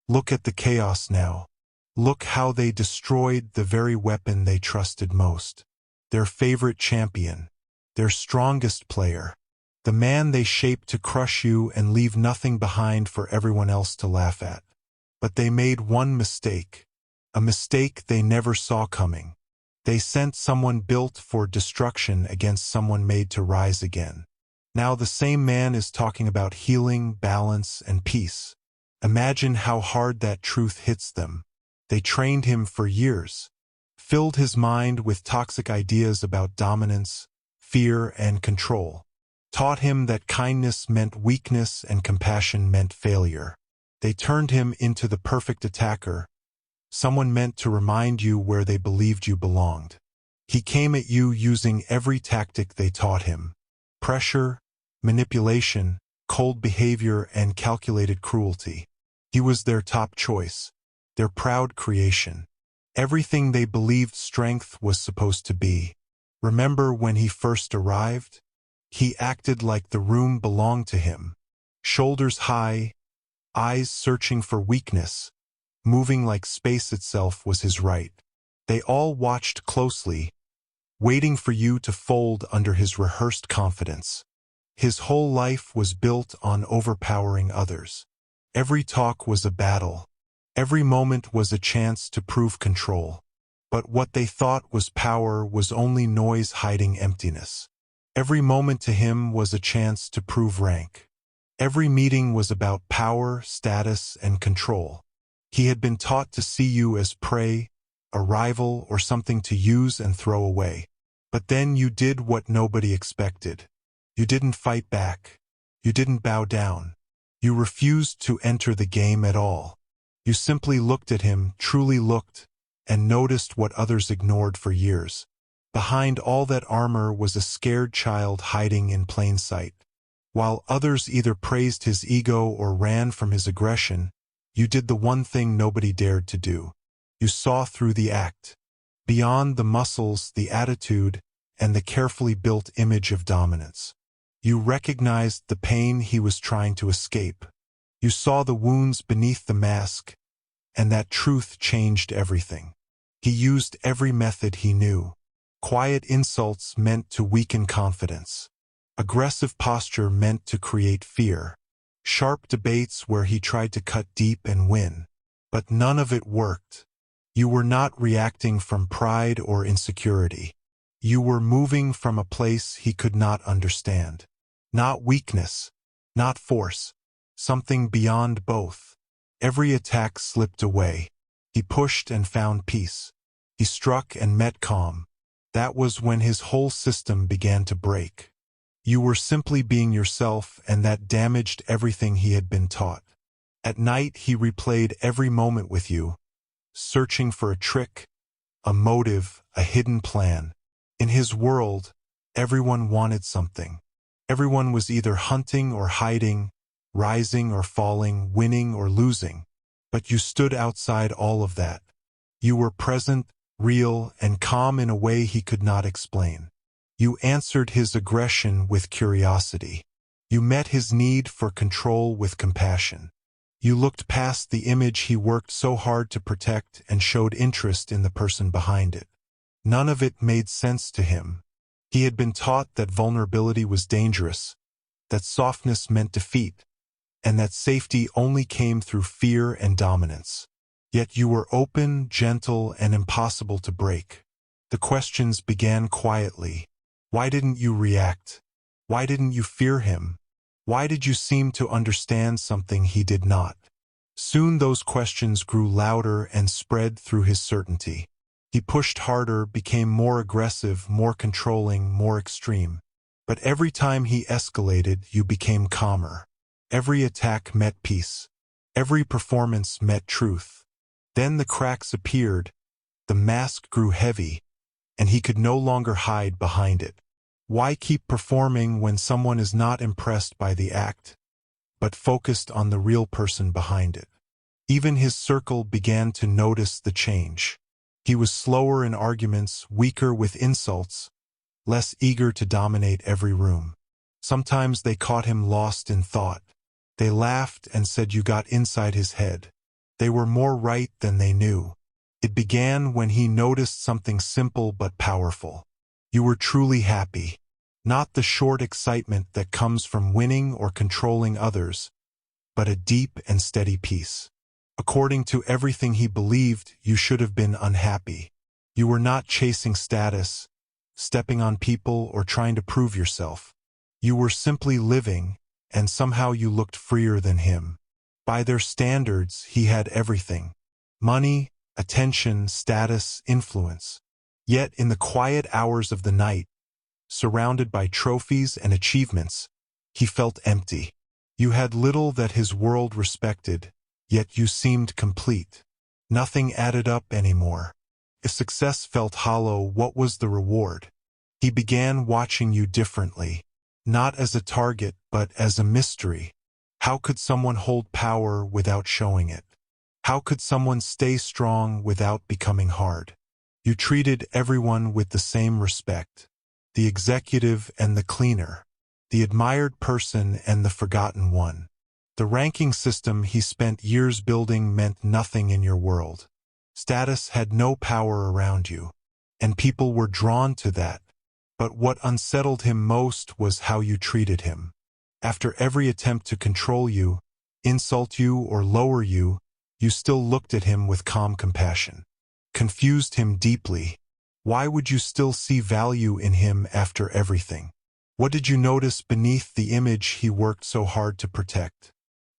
Look at the chaos now. Look how they destroyed the very weapon they trusted most. Their favorite champion. Their strongest player. The man they shaped to crush you and leave nothing behind for everyone else to laugh at. But they made one mistake. A mistake they never saw coming. They sent someone built for destruction against someone made to rise again. Now the same man is talking about healing, balance, and peace. Imagine how hard that truth hits them. They trained him for years, filled his mind with toxic ideas about dominance, fear, and control, taught him that kindness meant weakness and compassion meant failure. They turned him into the perfect attacker, someone meant to remind you where they believed you belonged. He came at you using every tactic they taught him. Pressure, manipulation, cold behavior, and calculated cruelty. He was their top choice, their proud creation. Everything they believed strength was supposed to be. Remember when he first arrived? He acted like the room belonged to him. Shoulders high, eyes searching for weakness, moving like space itself was his right. They all watched closely, waiting for you to fold under his rehearsed confidence. His whole life was built on overpowering others. Every talk was a battle. Every moment was a chance to prove control. But what they thought was power was only noise hiding emptiness. Every moment to him was a chance to prove rank. Every meeting was about power, status, and control. He had been taught to see you as prey, a rival, or something to use and throw away. But then you did what nobody expected. You didn't fight back. You didn't bow down. You refused to enter the game at all. You simply looked at him, truly looked, and noticed what others ignored for years. Behind all that armor was a scared child hiding in plain sight. While others either praised his ego or ran from his aggression, you did the one thing nobody dared to do. You saw through the act. Beyond the muscles, the attitude, and the carefully built image of dominance. You recognized the pain he was trying to escape. You saw the wounds beneath the mask, and that truth changed everything. He used every method he knew. Quiet insults meant to weaken confidence. Aggressive posture meant to create fear. Sharp debates where he tried to cut deep and win. But none of it worked. You were not reacting from pride or insecurity. You were moving from a place he could not understand. Not weakness, not force, something beyond both. Every attack slipped away. He pushed and found peace. He struck and met calm. That was when his whole system began to break. You were simply being yourself, and that damaged everything he had been taught. At night he replayed every moment with you, searching for a trick, a motive, a hidden plan. In his world, everyone wanted something. Everyone was either hunting or hiding, rising or falling, winning or losing. But you stood outside all of that. You were present, real, and calm in a way he could not explain. You answered his aggression with curiosity. You met his need for control with compassion. You looked past the image he worked so hard to protect and showed interest in the person behind it. None of it made sense to him. He had been taught that vulnerability was dangerous, that softness meant defeat, and that safety only came through fear and dominance. Yet you were open, gentle, and impossible to break. The questions began quietly. Why didn't you react? Why didn't you fear him? Why did you seem to understand something he did not? Soon those questions grew louder and spread through his certainty. He pushed harder, became more aggressive, more controlling, more extreme. But every time he escalated, you became calmer. Every attack met peace. Every performance met truth. Then the cracks appeared, the mask grew heavy, and he could no longer hide behind it. Why keep performing when someone is not impressed by the act, but focused on the real person behind it? Even his circle began to notice the change. He was slower in arguments, weaker with insults, less eager to dominate every room. Sometimes they caught him lost in thought. They laughed and said you got inside his head. They were more right than they knew. It began when he noticed something simple but powerful. You were truly happy. Not the short excitement that comes from winning or controlling others, but a deep and steady peace. According to everything he believed, you should have been unhappy. You were not chasing status, stepping on people, or trying to prove yourself. You were simply living, and somehow you looked freer than him. By their standards, he had everything: money, attention, status, influence. Yet in the quiet hours of the night, surrounded by trophies and achievements, he felt empty. You had little that his world respected, yet you seemed complete. Nothing added up anymore. If success felt hollow, what was the reward? He began watching you differently, not as a target, but as a mystery. How could someone hold power without showing it? How could someone stay strong without becoming hard? You treated everyone with the same respect: the executive and the cleaner, the admired person and the forgotten one. The ranking system he spent years building meant nothing in your world. Status had no power around you, and people were drawn to that. But what unsettled him most was how you treated him. After every attempt to control you, insult you, or lower you, you still looked at him with calm compassion. Confused him deeply. Why would you still see value in him after everything? What did you notice beneath the image he worked so hard to protect?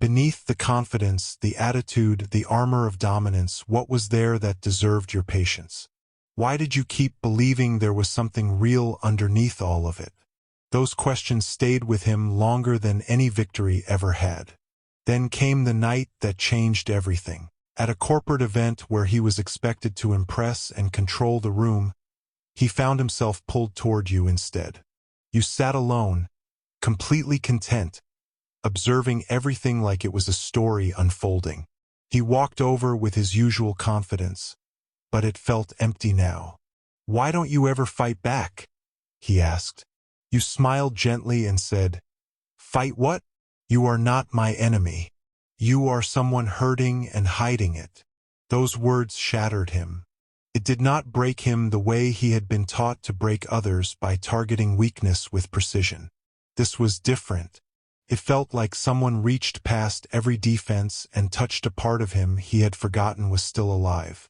Beneath the confidence, the attitude, the armor of dominance, what was there that deserved your patience? Why did you keep believing there was something real underneath all of it? Those questions stayed with him longer than any victory ever had. Then came the night that changed everything. At a corporate event where he was expected to impress and control the room, he found himself pulled toward you instead. You sat alone, completely content, observing everything like it was a story unfolding. He walked over with his usual confidence, but it felt empty now. "Why don't you ever fight back?" he asked. You smiled gently and said, "Fight what? You are not my enemy. You are someone hurting and hiding it." Those words shattered him. It did not break him the way he had been taught to break others, by targeting weakness with precision. This was different. It felt like someone reached past every defense and touched a part of him he had forgotten was still alive.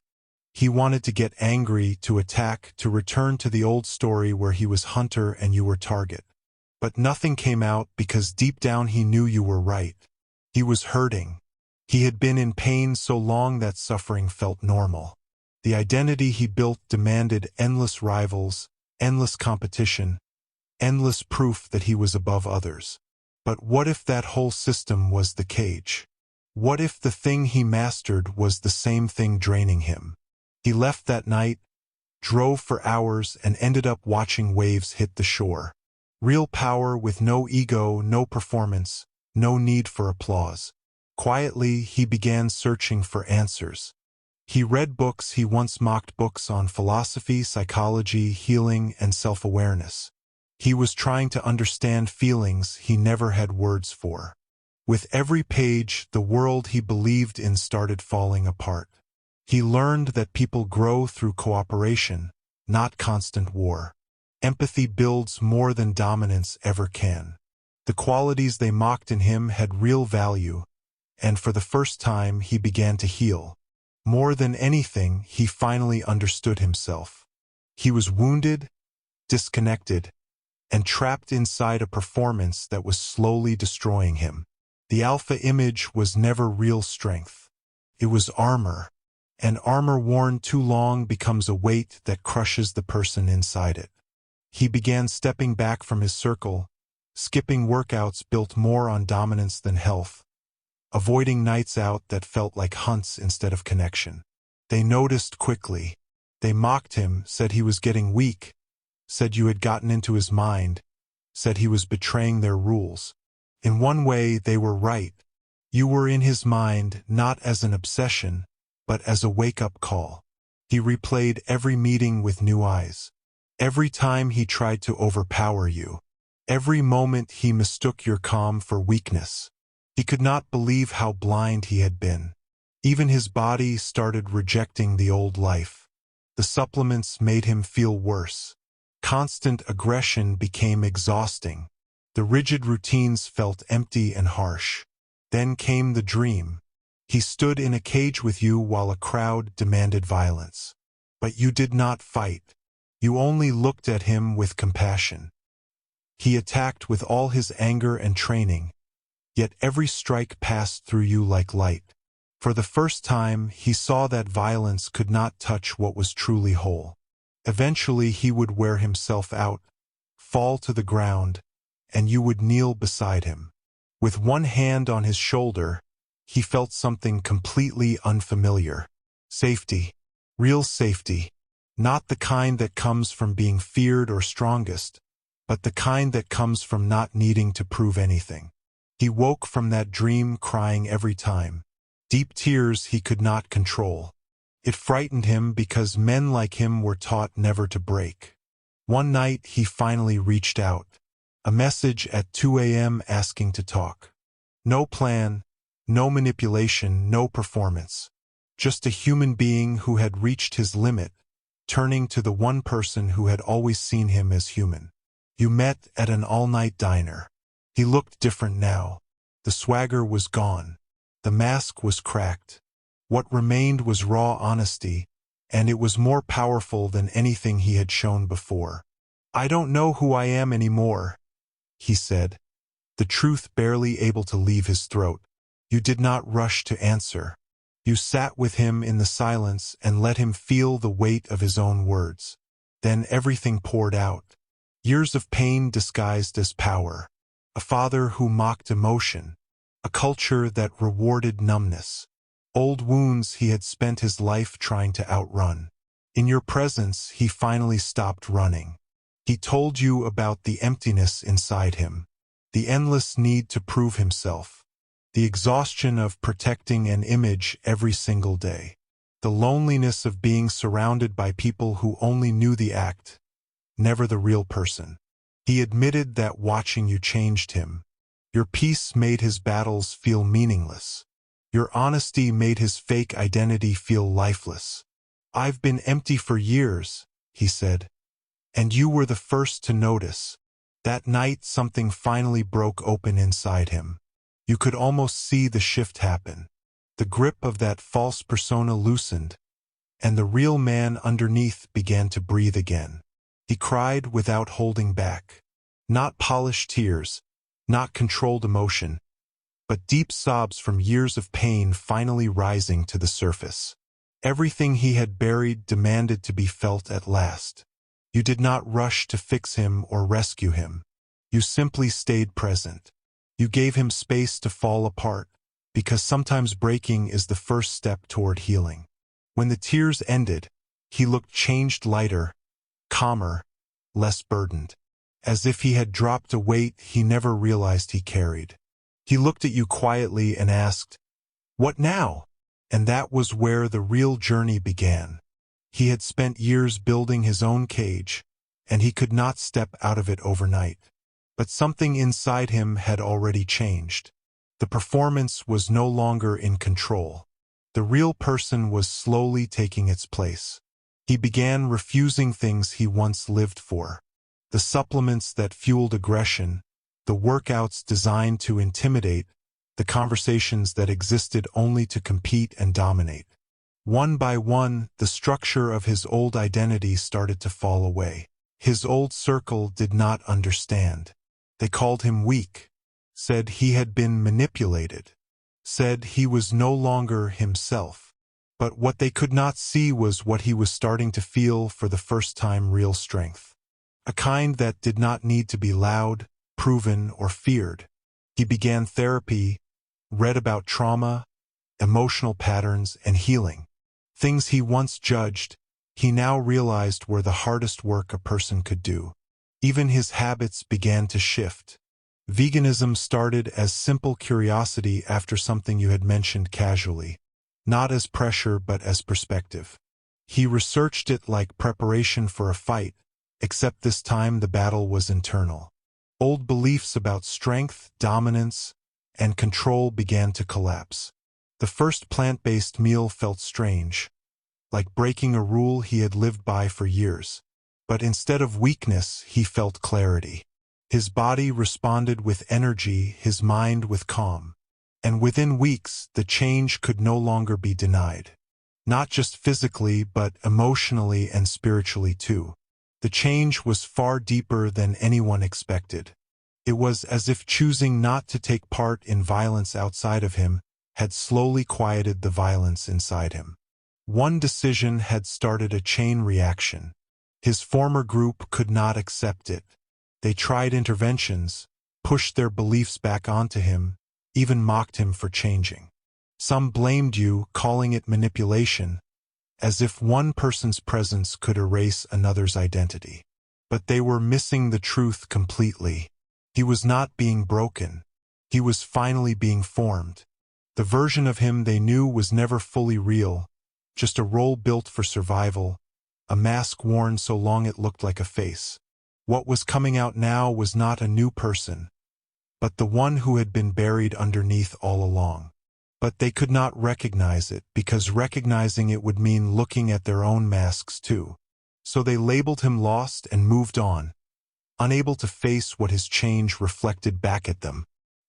He wanted to get angry, to attack, to return to the old story where he was hunter and you were target. But nothing came out because deep down he knew you were right. He was hurting. He had been in pain so long that suffering felt normal. The identity he built demanded endless rivals, endless competition, endless proof that he was above others. But what if that whole system was the cage? What if the thing he mastered was the same thing draining him? He left that night, drove for hours, and ended up watching waves hit the shore. Real power with no ego, no performance, no need for applause. Quietly, he began searching for answers. He read books he once mocked, books on philosophy, psychology, healing, and self-awareness. He was trying to understand feelings he never had words for. With every page, the world he believed in started falling apart. He learned that people grow through cooperation, not constant war. Empathy builds more than dominance ever can. The qualities they mocked in him had real value, and for the first time he began to heal. More than anything, he finally understood himself. He was wounded, disconnected, and trapped inside a performance that was slowly destroying him. The alpha image was never real strength. It was armor, and armor worn too long becomes a weight that crushes the person inside it. He began stepping back from his circle, skipping workouts built more on dominance than health, avoiding nights out that felt like hunts instead of connection. They noticed quickly. They mocked him, said he was getting weak, said you had gotten into his mind, said he was betraying their rules. In one way, they were right. You were in his mind not as an obsession, but as a wake-up call. He replayed every meeting with new eyes. Every time he tried to overpower you. Every moment he mistook your calm for weakness. He could not believe how blind he had been. Even his body started rejecting the old life. The supplements made him feel worse. Constant aggression became exhausting. The rigid routines felt empty and harsh. Then came the dream. He stood in a cage with you while a crowd demanded violence. But you did not fight. You only looked at him with compassion. He attacked with all his anger and training, yet every strike passed through you like light. For the first time, he saw that violence could not touch what was truly whole. Eventually, he would wear himself out, fall to the ground, and you would kneel beside him. With one hand on his shoulder, he felt something completely unfamiliar. Safety. Real safety. Not the kind that comes from being feared or strongest, but the kind that comes from not needing to prove anything. He woke from that dream crying every time. Deep tears he could not control. It frightened him because men like him were taught never to break. One night he finally reached out. A message at 2 a.m. asking to talk. No plan, no manipulation, no performance. Just a human being who had reached his limit, turning to the one person who had always seen him as human. You met at an all-night diner. He looked different now. The swagger was gone. The mask was cracked. What remained was raw honesty, and it was more powerful than anything he had shown before. "I don't know who I am anymore," he said, the truth barely able to leave his throat. You did not rush to answer. You sat with him in the silence and let him feel the weight of his own words. Then everything poured out. Years of pain disguised as power. A father who mocked emotion. A culture that rewarded numbness. Old wounds he had spent his life trying to outrun. In your presence, he finally stopped running. He told you about the emptiness inside him. The endless need to prove himself. The exhaustion of protecting an image every single day. The loneliness of being surrounded by people who only knew the act, never the real person. He admitted that watching you changed him. Your peace made his battles feel meaningless. Your honesty made his fake identity feel lifeless. "I've been empty for years," he said. "And you were the first to notice." That night something finally broke open inside him. You could almost see the shift happen. The grip of that false persona loosened, and the real man underneath began to breathe again. He cried without holding back. Not polished tears, not controlled emotion, but deep sobs from years of pain finally rising to the surface. Everything he had buried demanded to be felt at last. You did not rush to fix him or rescue him. You simply stayed present. You gave him space to fall apart, because sometimes breaking is the first step toward healing. When the tears ended, he looked changed, lighter, calmer, less burdened. As if he had dropped a weight he never realized he carried. He looked at you quietly and asked, "What now?" And that was where the real journey began. He had spent years building his own cage, and he could not step out of it overnight. But something inside him had already changed. The performance was no longer in control. The real person was slowly taking its place. He began refusing things he once lived for. The supplements that fueled aggression, the workouts designed to intimidate, the conversations that existed only to compete and dominate. One by one, the structure of his old identity started to fall away. His old circle did not understand. They called him weak, said he had been manipulated, said he was no longer himself. But what they could not see was what he was starting to feel for the first time: real strength. A kind that did not need to be loud, proven, or feared. He began therapy, read about trauma, emotional patterns, and healing. Things he once judged, he now realized were the hardest work a person could do. Even his habits began to shift. Veganism started as simple curiosity after something you had mentioned casually, not as pressure but as perspective. He researched it like preparation for a fight, except this time the battle was internal. Old beliefs about strength, dominance, and control began to collapse. The first plant-based meal felt strange, like breaking a rule he had lived by for years. But instead of weakness, he felt clarity. His body responded with energy, his mind with calm. And within weeks, the change could no longer be denied. Not just physically, but emotionally and spiritually too. The change was far deeper than anyone expected. It was as if choosing not to take part in violence outside of him had slowly quieted the violence inside him. One decision had started a chain reaction. His former group could not accept it. They tried interventions, pushed their beliefs back onto him, even mocked him for changing. Some blamed you, calling it manipulation, as if one person's presence could erase another's identity. But they were missing the truth completely. He was not being broken. He was finally being formed. The version of him they knew was never fully real, just a role built for survival, a mask worn so long it looked like a face. What was coming out now was not a new person, but the one who had been buried underneath all along. But they could not recognize it, because recognizing it would mean looking at their own masks too. So they labeled him lost and moved on, unable to face what his change reflected back at them.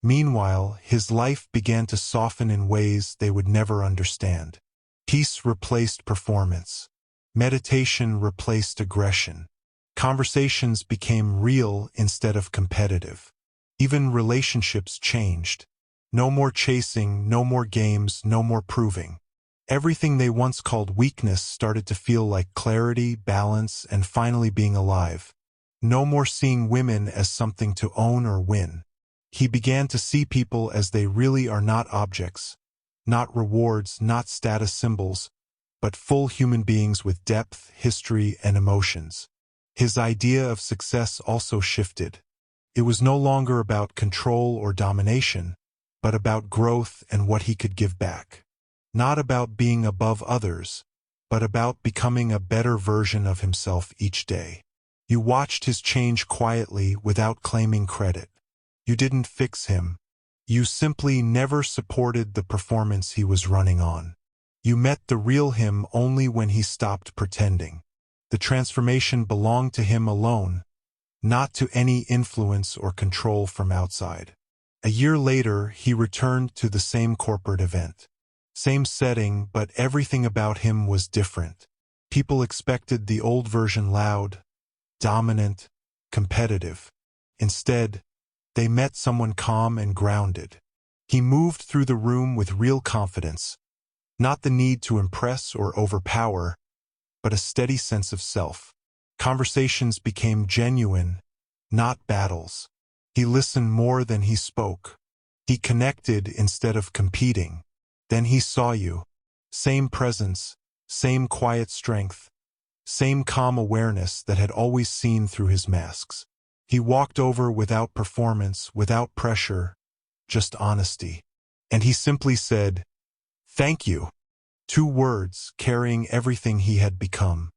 Meanwhile, his life began to soften in ways they would never understand. Peace replaced performance. Meditation replaced aggression. Conversations became real instead of competitive. Even relationships changed. No more chasing, no more games, no more proving. Everything they once called weakness started to feel like clarity, balance, and finally being alive. No more seeing women as something to own or win. He began to see people as they really are, not objects, not rewards, not status symbols, but full human beings with depth, history, and emotions. His idea of success also shifted. It was no longer about control or domination, but about growth and what he could give back. Not about being above others, but about becoming a better version of himself each day. You watched his change quietly without claiming credit. You didn't fix him. You simply never supported the performance he was running on. You met the real him only when he stopped pretending. The transformation belonged to him alone, not to any influence or control from outside. A year later, he returned to the same corporate event. Same setting, but everything about him was different. People expected the old version: loud, dominant, competitive. Instead, they met someone calm and grounded. He moved through the room with real confidence, not the need to impress or overpower, but a steady sense of self. Conversations became genuine, not battles. He listened more than he spoke. He connected instead of competing. Then he saw you. Same presence, same quiet strength, same calm awareness that had always seen through his masks. He walked over without performance, without pressure, just honesty. And he simply said, "Thank you." 2 words carrying everything he had become.